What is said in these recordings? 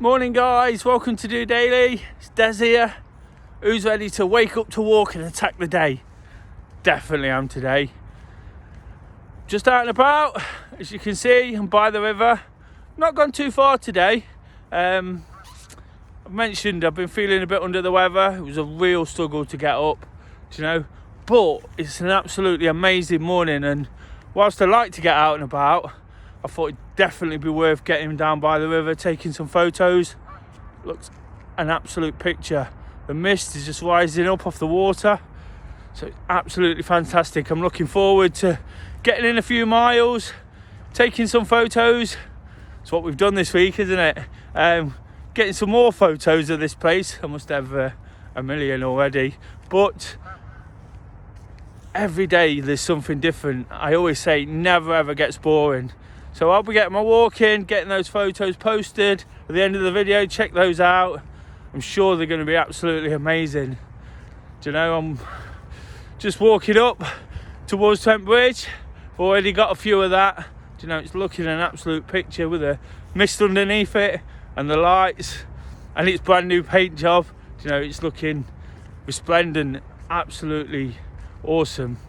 Morning guys, welcome to DOdaily. It's Des here. Who's ready to wake up to walk and attack the day? Definitely am today. Just out and about, as you can see, I'm by the river. Not gone too far today. I've mentioned I've been feeling a bit under the weather. It was a real struggle to get up, but it's an absolutely amazing morning, and whilst I like to get out and about, I thought it'd definitely be worth getting down by the river, taking some photos. Looks an absolute picture. The mist is just rising up off the water, so it's absolutely fantastic. I'm looking forward to getting in a few miles, taking some photos. It's what we've done this week, isn't it? Getting some more photos of this place. I must have a million already, but every day there's something different. I always say it never ever gets boring. So I'll be getting my walk in, getting those photos posted at the end of the video. Check those out. I'm sure they're going to be absolutely amazing. I'm just walking up towards Trent Bridge. I've already got a few of that. It's looking an absolute picture with a mist underneath it and the lights, and it's brand new paint job. It's looking resplendent, absolutely awesome.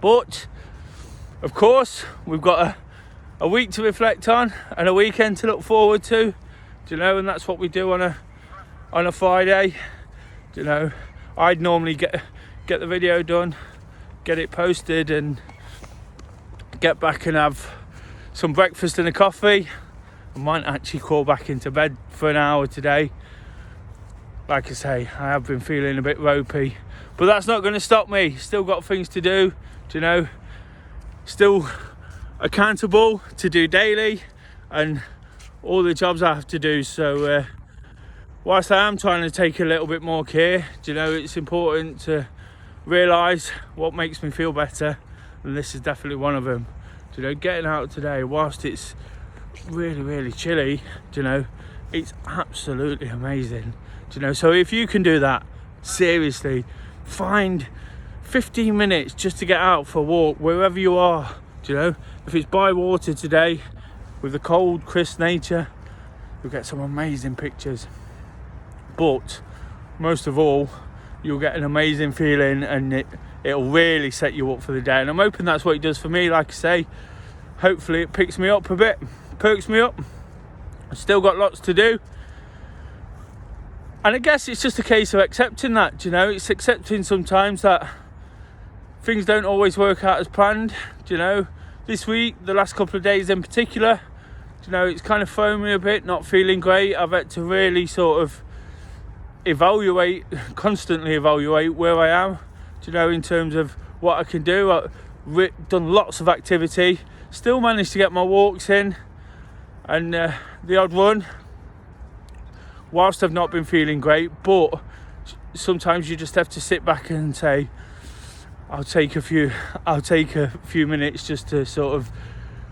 But of course, we've got a week to reflect on and a weekend to look forward to, and that's what we do on a Friday. I'd normally get the video done, get it posted, and get back and have some breakfast and a coffee. I might actually crawl back into bed for an hour today. Like I say, I have been feeling a bit ropey, but that's not going to stop me. Still got things to do, still accountable to DOdaily and all the jobs I have to do. So whilst I am trying to take a little bit more care, it's important to realise what makes me feel better, and this is definitely one of them. Getting out today whilst it's really, really chilly, it's absolutely amazing. So if you can do that, seriously, find 15 minutes just to get out for a walk wherever you are. If it's by water today with the cold, crisp nature, you'll get some amazing pictures. But most of all, you'll get an amazing feeling, and it'll really set you up for the day. And I'm hoping that's what it does for me. Like I say, hopefully it picks me up a bit, perks me up. I've still got lots to do. And I guess it's just a case of accepting that, it's accepting sometimes that things don't always work out as planned. This week, the last couple of days in particular, it's kind of thrown me a bit, not feeling great. I've had to really sort of constantly evaluate where I am, in terms of what I can do. I've done lots of activity, still managed to get my walks in and the odd run whilst I've not been feeling great. But sometimes you just have to sit back and say, I'll take a few minutes just to sort of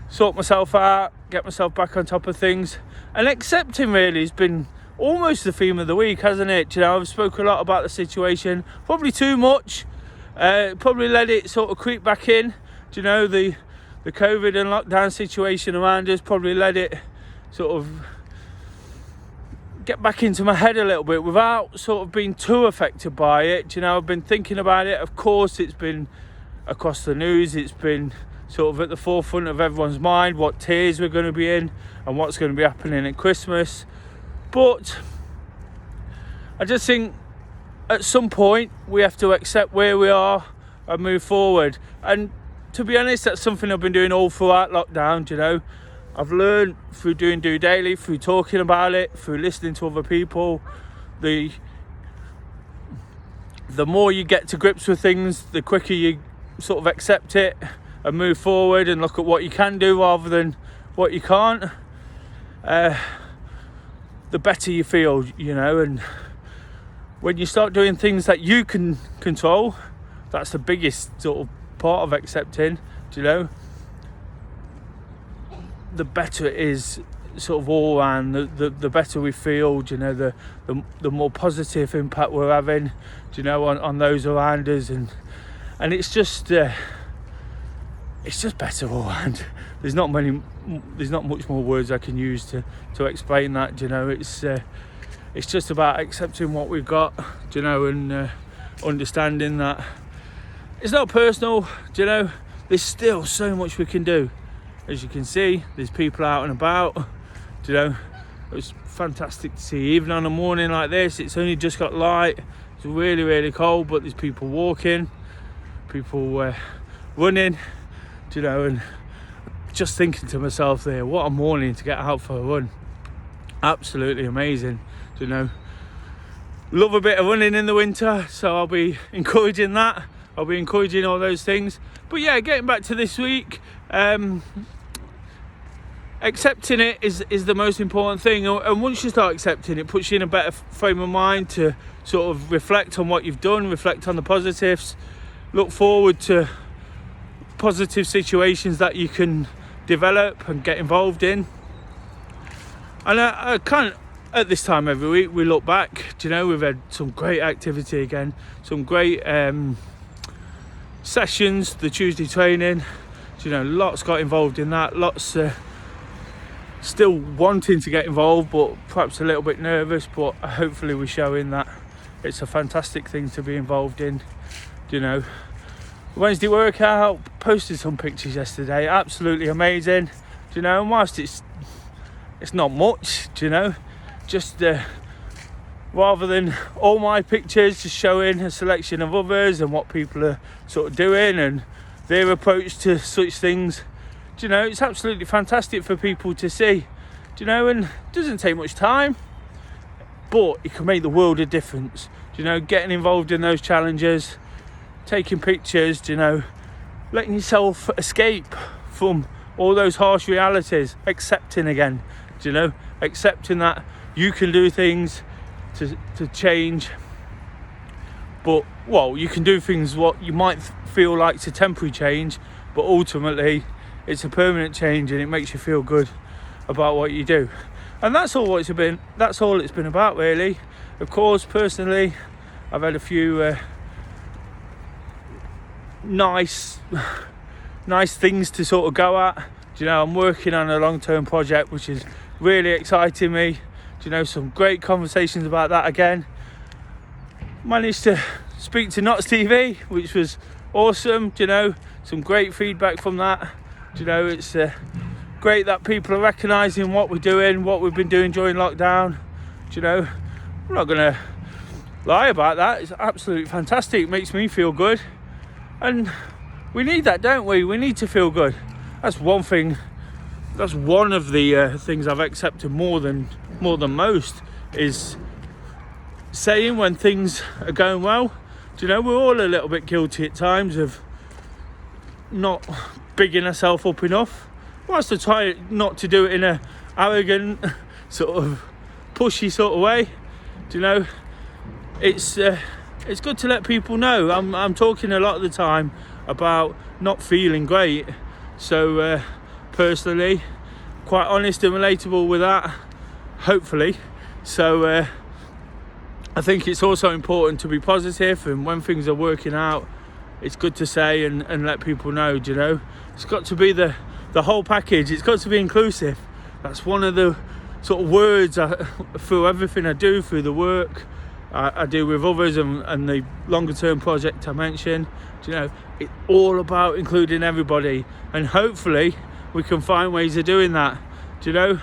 sort myself out, get myself back on top of things. And accepting really has been almost the theme of the week, hasn't it? I've spoken a lot about the situation, probably too much, probably let it sort of creep back in. The COVID and lockdown situation around us probably let it sort of get back into my head a little bit without sort of being too affected by it. I've been thinking about it. Of course, it's been across the news. It's been sort of at the forefront of everyone's mind, what tiers we're going to be in and what's going to be happening at Christmas. But I just think at some point we have to accept where we are and move forward. And to be honest, that's something I've been doing all throughout lockdown. I've learned through doing DOdaily, through talking about it, through listening to other people. The more you get to grips with things, the quicker you sort of accept it and move forward and look at what you can do rather than what you can't. The better you feel, and when you start doing things that you can control, that's the biggest sort of part of accepting, the better it is sort of all around, the better we feel, the more positive impact we're having, on those around us, and it's just it's just better all round. There's not much more words I can use to explain that. You know, it's just about accepting what we've got, you know, and understanding that it's not personal. You know, there's still so much we can do. As you can see, there's people out and about. You know, it's fantastic to see. Even on a morning like this, it's only just got light. It's really cold, but there's people walking, people running. You know, and just thinking to myself there, what a morning to get out for a run. Absolutely amazing. You know, love a bit of running in the winter, so I'll be encouraging that. I'll be encouraging all those things. But yeah, getting back to this week, accepting it is the most important thing, and once you start accepting it, puts you in a better frame of mind to sort of reflect on what you've done, reflect on the positives, look forward to positive situations that you can develop and get involved in. And I kind of, at this time every week, we look back. You know, we've had some great activity again, some great sessions, the Tuesday training. You know, lots got involved in that, lots still wanting to get involved, but perhaps a little bit nervous, but hopefully we're showing that it's a fantastic thing to be involved in. You know, Wednesday workout, posted some pictures yesterday, absolutely amazing. You know, and whilst it's not much, you know, just rather than all my pictures, just showing a selection of others and what people are sort of doing and their approach to such things. You know, it's absolutely fantastic for people to see. You know, and it doesn't take much time, but it can make the world a difference. You know, getting involved in those challenges, taking pictures, you know, letting yourself escape from all those harsh realities, accepting again, you know, accepting that you can do things to change, but, well, you can do things what you might feel like it's a temporary change, but ultimately it's a permanent change, and it makes you feel good about what you do. And that's all it's been about, really. Of course, personally, I've had a few nice things to sort of go at. You know, I'm working on a long-term project which is really exciting me. You know, some great conversations about that again. Managed to speak to Knots TV, which was awesome. You know, some great feedback from that. You know, it's great that people are recognising what we're doing, what we've been doing during lockdown. You know, I'm not gonna lie about that. It's absolutely fantastic. It makes me feel good. And we need that, don't we? We need to feel good. That's one thing. That's one of the things I've accepted more than most, is saying when things are going well. Do you know, we're all a little bit guilty at times of not bigging ourselves up enough. Whilst I try not to do it in a arrogant, sort of pushy sort of way. Do you know, it's good to let people know. I'm talking a lot of the time about not feeling great, so personally, quite honest and relatable with that, hopefully. So I think it's also important to be positive, and when things are working out, it's good to say and let people know. You know, it's got to be the whole package. It's got to be inclusive. That's one of the sort of words through everything I do, through the work I do with others and the longer term project I mentioned. You know, it's all about including everybody, and hopefully we can find ways of doing that. You know,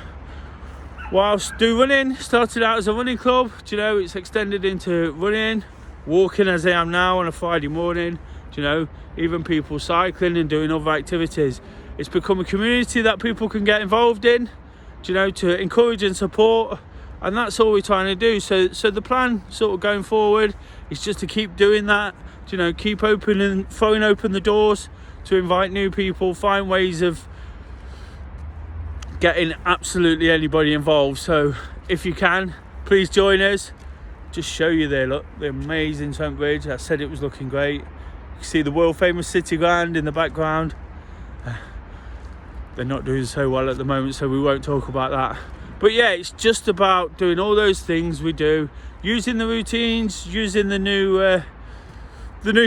whilst running started out as a running club, you know, it's extended into running, walking as I am now on a Friday morning. You know, even people cycling and doing other activities. It's become a community that people can get involved in, you know, to encourage and support. And that's all we're trying to do. So the plan sort of going forward is just to keep doing that, you know, keep throwing open the doors to invite new people, find ways of getting absolutely anybody involved. So if you can, please join us. Just show you there, look, the amazing Trent Bridge. I said it was looking great. You can see the world famous City Ground in the background. They're not doing so well at the moment, so we won't talk about that. But yeah, it's just about doing all those things we do, using the routines, using the new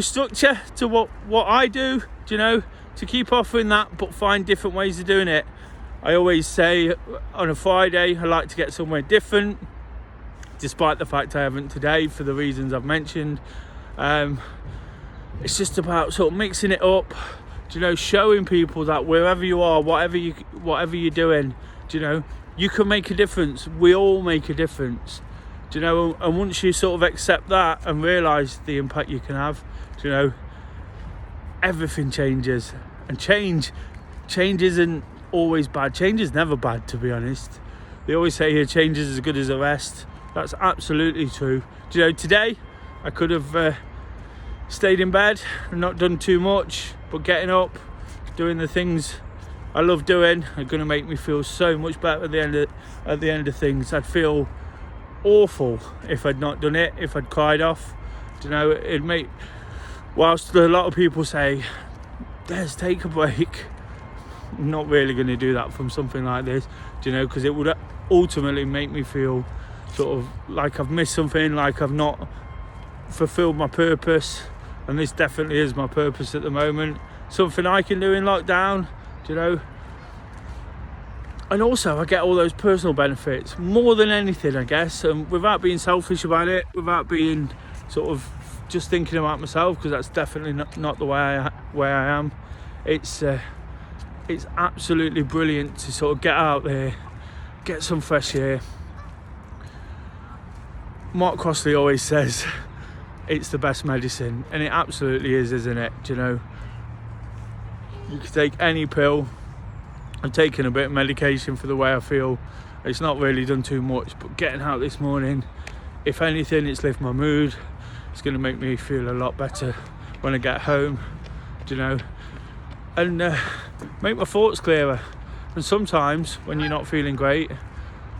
structure to what I do. You know, to keep offering that, but find different ways of doing it. I always say on a Friday, I like to get somewhere different, despite the fact I haven't today for the reasons I've mentioned. It's just about sort of mixing it up, showing people that wherever you are, whatever you're doing, you can make a difference. We all make a difference, and once you sort of accept that and realise the impact you can have, everything changes. And change isn't always bad. Change is never bad, to be honest. They always say here, change is as good as a rest. That's absolutely true. Today I could have stayed in bed and not done too much, but getting up, doing the things I love doing are going to make me feel so much better at the end of things. I'd feel awful if I'd not done it, if I'd cried off. It'd make, whilst a lot of people say, let's take a break, I'm not really going to do that from something like this, because it would ultimately make me feel sort of like I've missed something, like I've not fulfilled my purpose. And this definitely is my purpose at the moment. Something I can do in lockdown, And also I get all those personal benefits, more than anything, I guess. And without being selfish about it, without being sort of just thinking about myself, because that's definitely not the way I am. It's absolutely brilliant to sort of get out there, get some fresh air. Mark Crossley always says it's the best medicine, and it absolutely is, isn't it? You can take any pill. I'm taking a bit of medication for the way I feel. It's not really done too much, but getting out this morning, if anything, it's lifted my mood. It's going to make me feel a lot better when I get home, and make my thoughts clearer. And sometimes when you're not feeling great,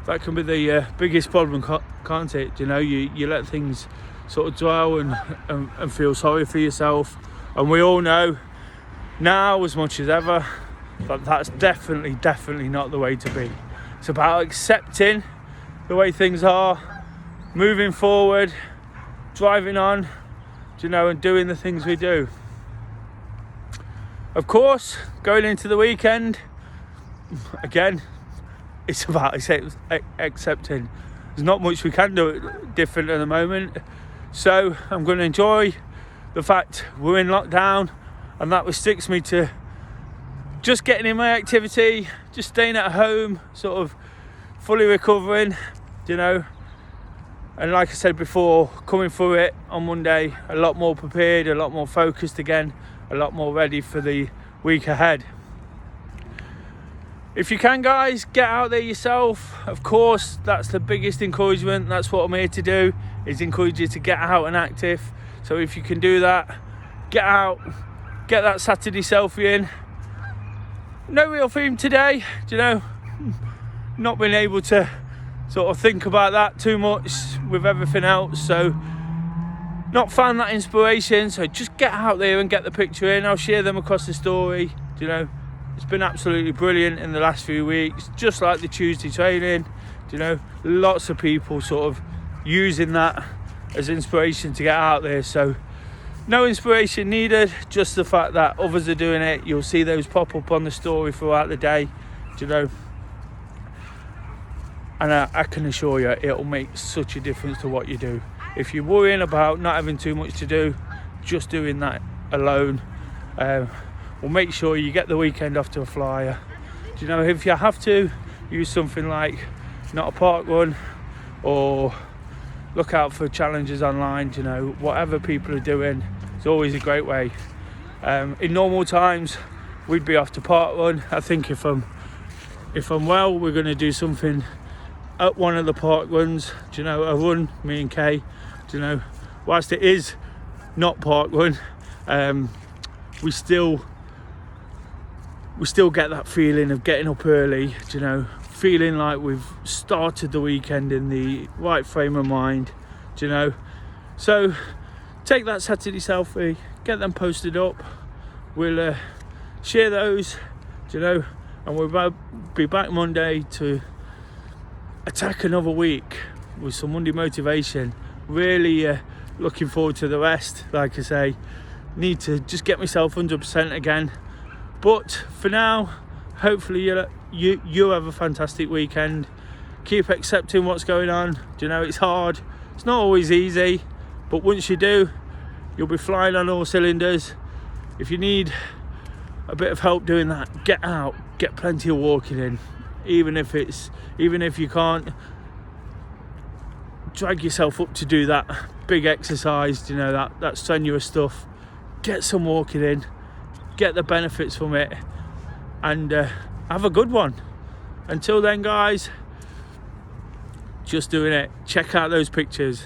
that can be the biggest problem, can't it? You let things sort of dwell and feel sorry for yourself. And we all know now as much as ever that that's definitely not the way to be. It's about accepting the way things are, moving forward, driving on, and doing the things we do. Of course, going into the weekend, again, it's about accepting. There's not much we can do different at the moment. So I'm going to enjoy the fact we're in lockdown, and that restricts me to just getting in my activity, just staying at home, sort of fully recovering, And like I said before, coming through it on Monday, a lot more prepared, a lot more focused again, a lot more ready for the week ahead. If you can, guys, get out there yourself. Of course, that's the biggest encouragement. That's what I'm here to do, is encourage you to get out and active. So if you can do that, get out, get that Saturday selfie in. No real theme today, not being able to sort of think about that too much with everything else. So not found that inspiration. So just get out there and get the picture in. I'll share them across the story, It's been absolutely brilliant in the last few weeks, just like the Tuesday training, lots of people sort of using that as inspiration to get out there. So no inspiration needed, just the fact that others are doing it. You'll see those pop up on the story throughout the day, and I can assure you it'll make such a difference to what you do. If you're worrying about not having too much to do, just doing that alone will make sure you get the weekend off to a flyer. If you have to, use something like Not a Park Run, or look out for challenges online. Whatever people are doing, it's always a great way. In normal times, we'd be off to park run. I think if I'm well, we're going to do something at one of the park runs. A run, me and Kay. Whilst it is not park run, we still get that feeling of getting up early, feeling like we've started the weekend in the right frame of mind, So take that Saturday selfie, get them posted up. We'll share those, and we'll be back Monday to attack another week with some Monday motivation. Really looking forward to the rest. Like I say, need to just get myself 100% again. But for now, hopefully you have a fantastic weekend. Keep accepting what's going on. Do you know, it's hard, it's not always easy, but once you do, you'll be flying on all cylinders. If you need a bit of help doing that, get out, get plenty of walking in. Even if you can't drag yourself up to do that big exercise, you know, that strenuous stuff, get some walking in, get the benefits from it, and have a good one. Until then, guys, just doing it. Check out those pictures.